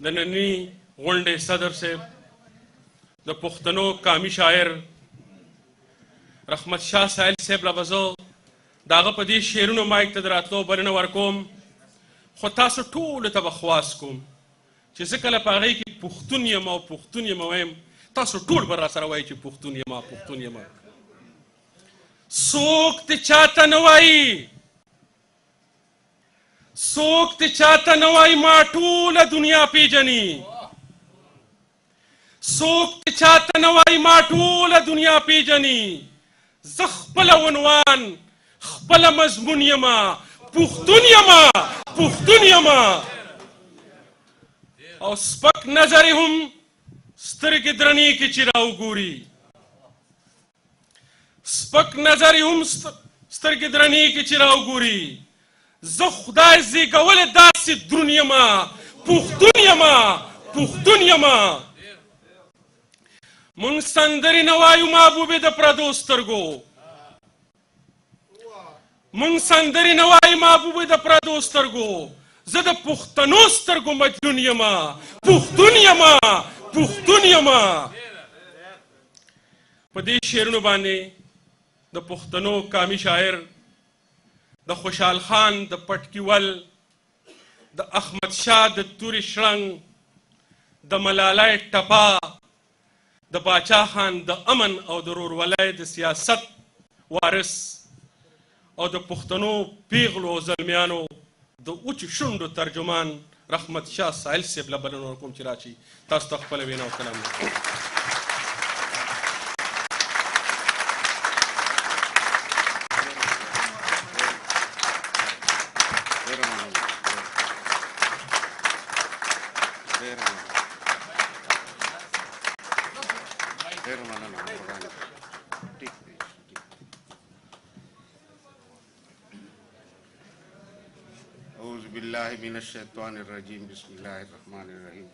د ننني غونډې صدر صاحب د پښتنو قامي شاعر رحمت شاه سایل صاحب له به زه د هغه په دې شعرونو مایک ته د راتلو بلنه ورکوم، خو تاسو ټولو ته به خواست کوم چې زه کله په هغې کې پښتون یم او پښتون یم وایم، تاسو ټول به راسره وایي چې پښتون یم پښتون یم. څوک دې چاته نه وایي، څوک دې چاته نه وایي ما ټوله دنیا پیژني، څوک دې چاته نه وایي ما ټوله دنیا پیژني. زه خپله عنوان خپله مضمون یمه، پښتون یمه پښتون یمه. او سپک نظر هم سترګې درنې کې چې راوګوري، سپک نظر هم سترګې درنې کې چې راوګوري. زه خدای زیږولی داسې دروند یمه، پښتون یمه پښتون یمه. مونږ سندرې نه وایو محبوبې د پردو سترګو، مونږ سندرې نه وایو محبوبې د پردو سترګو. زه د پښتنو سترګو مجنون یمه، پښتون یمه پښتون یمه. په دې شعرونو باندې د پښتنو قامي شاعر د خوشحال خان د پټکیول، د احمد شاه د تورې شړنګ، د ملالۍ ټپه، د باچا خان د امن او د ورورولۍ د سیاست وارث او د پښتنو پیغلو او زلمیانو د اوچو شونډو ترجمان رحمت شاه سایل صاحب له بلنه ورکوم چې راشي تاسو ته خپله وینا او کلام وکړي. أعوذ بالله من الشيطان الرجيم بسم الله الرحمن الرحيم